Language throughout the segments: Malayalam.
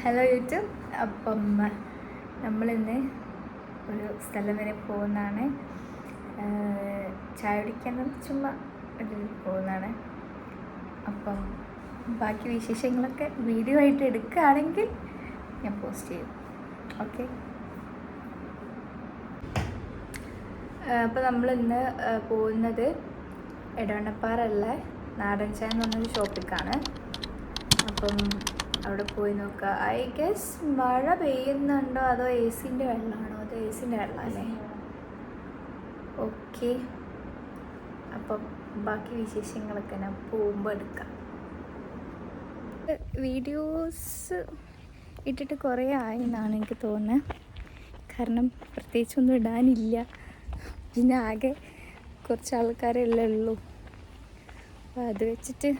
Hello YouTube. അപ്പം നമ്മളിന്ന് ഒരു സ്ഥലം വരെ പോകുന്നതാണ്. ചായ കുടിക്കാൻ ചുമ്മാ പോകുന്നതാണ്. അപ്പം ബാക്കി വിശേഷങ്ങളൊക്കെ വീഡിയോ ആയിട്ട് എടുക്കുകയാണെങ്കിൽ ഞാൻ പോസ്റ്റ് ചെയ്യും. ഓക്കെ. അപ്പോൾ നമ്മളിന്ന് പോകുന്നത് എടവണ്ണപ്പാറയുള്ള നാടൻ ചായ എന്ന് പറഞ്ഞൊരു ഷോപ്പിലേക്കാണ്. അപ്പം അവിടെ പോയി നോക്കുക. ഐ ഗസ് മഴ പെയ്യുന്നുണ്ടോ അതോ എ സിൻ്റെ വെള്ളമാണോ? അതോ എ സിൻ്റെ വെള്ളമല്ലേ? ഓക്കെ. അപ്പം ബാക്കി വിശേഷങ്ങളൊക്കെ ഞാൻ പോകുമ്പോൾ എടുക്കാം. വീഡിയോസ് ഇട്ടിട്ട് കുറേ ആയി എന്നാണ് എനിക്ക് തോന്നുന്നത്. കാരണം പ്രത്യേകിച്ചൊന്നും ഇടാനില്ല. പിന്നെ ആകെ കുറച്ച് ആൾക്കാരല്ലേ ഉള്ളൂ. അപ്പോൾ അത് വെച്ചിട്ട്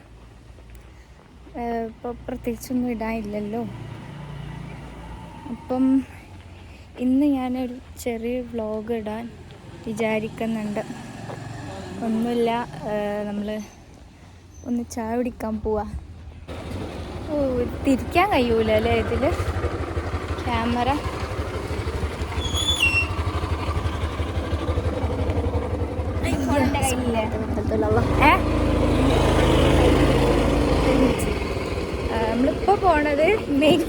ഇപ്പോൾ പ്രത്യേകിച്ചൊന്നും ഇടാനില്ലല്ലോ. അപ്പം ഇന്ന് ഞാനൊരു ചെറിയ വ്ലോഗ് ഇടാൻ വിചാരിക്കുന്നുണ്ട്. ഒന്നുമില്ല, നമ്മൾ ഒന്ന് ചായ കുടിക്കാൻ പോവാ. തിരിക്കാൻ കഴിയൂല അല്ലേ ഇതിൽ ക്യാമറ? നമ്മളിപ്പോൾ പോണത് മെയിൻ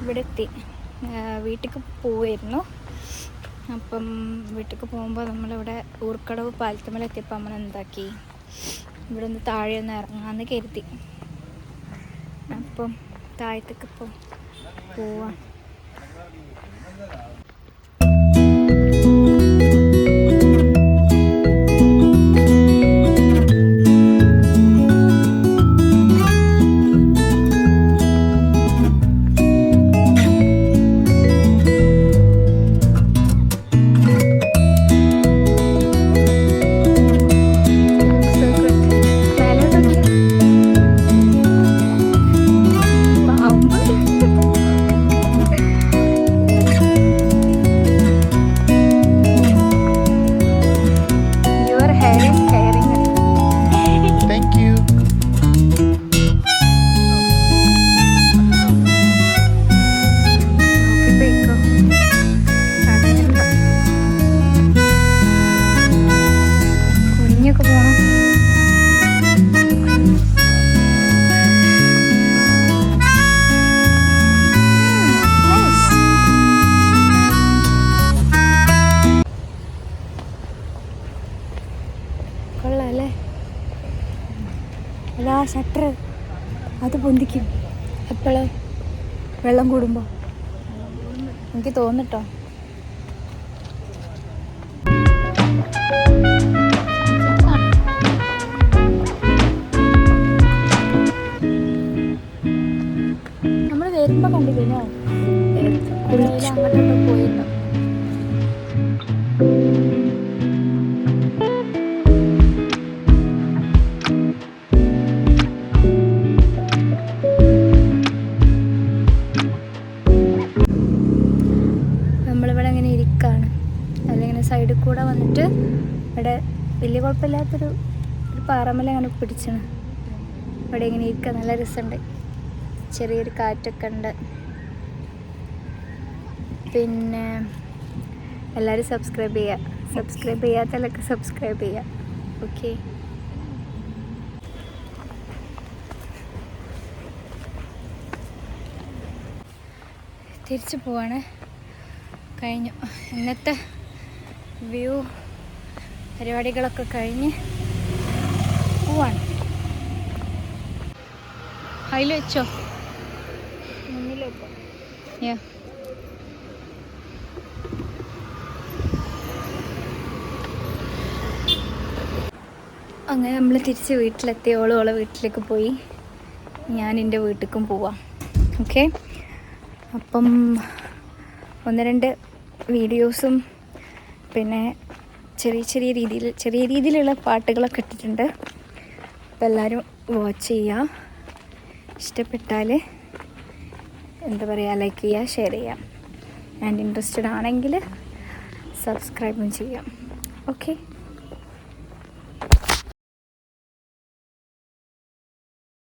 ഇവിടെ എത്തി. വീട്ടിലേക്ക് പോവായിരുന്നു. അപ്പം വീട്ടിലേക്ക് പോകുമ്പോൾ നമ്മളിവിടെ ഊർക്കടവ് പാലത്തുമ്മലെത്തിയപ്പോൾ നമ്മൾ എന്താക്കി, ഇവിടെ ഒന്ന് താഴെ ഒന്ന് ഇറങ്ങാമെന്ന് കരുതി. അപ്പം താഴത്തേക്ക് ഇപ്പോൾ പോവാം. കൊള്ളാല്ലേ? അതാ ഷട്ടർ അത് പൊന്തിക്കും എപ്പോഴും വെള്ളം കൂടുമ്പോൾ, എനിക്ക് തോന്നിട്ടോ. വരുമ്പോൾ കണ്ടില്ലേ കുളിയിൽ അങ്ങോട്ടോട്ട് പോയിരുന്നു. നമ്മളിവിടെ ഇങ്ങനെ ഇരിക്കുകയാണ്. അതിലിങ്ങനെ സൈഡിൽ കൂടെ വന്നിട്ട് ഇവിടെ വലിയ കുഴപ്പമില്ലാത്തൊരു പാറമല അങ്ങനെ പിടിച്ചാണ്. ഇവിടെ ഇങ്ങനെ ഇരിക്കാൻ നല്ല രസമുണ്ട്. ചെറിയൊരു കാറ്റൊക്കെ ഉണ്ട്. പിന്നെ എല്ലാവരും സബ്സ്ക്രൈബ് ചെയ്യുക. സബ്സ്ക്രൈബ് ചെയ്യാത്തവരൊക്കെ സബ്സ്ക്രൈബ് ചെയ്യുക. ഓക്കെ. തിരിച്ചു പോവാണ്. കഴിഞ്ഞു ഇന്നത്തെ വ്യൂ പരിപാടികളൊക്കെ കഴിഞ്ഞ് പോവാണ്. അതിൽ വെച്ചോ മുന്നിലേക്ക്. അങ്ങനെ നമ്മൾ തിരിച്ച് വീട്ടിലെത്തി. ഓളെ വീട്ടിലേക്ക് പോയി. ഞാൻ എൻ്റെ വീട്ടിലേക്കും പോവാം. ഓക്കെ. അപ്പം 1-2 വീഡിയോസും പിന്നെ ചെറിയ രീതിയിലുള്ള പാട്ടുകളൊക്കെ ഇട്ടിട്ടുണ്ട്. അപ്പോൾ എല്ലാവരും വാച്ച് ചെയ്യുക. ഇഷ്ടപ്പെട്ടാൽ എന്താ പറയുക, ലൈക്ക് ചെയ്യുക, ഷെയർ ചെയ്യുക. ആൻഡ് ഇൻട്രസ്റ്റഡ് ആണെങ്കിൽ സബ്സ്ക്രൈബും ചെയ്യാം. ഓക്കെ.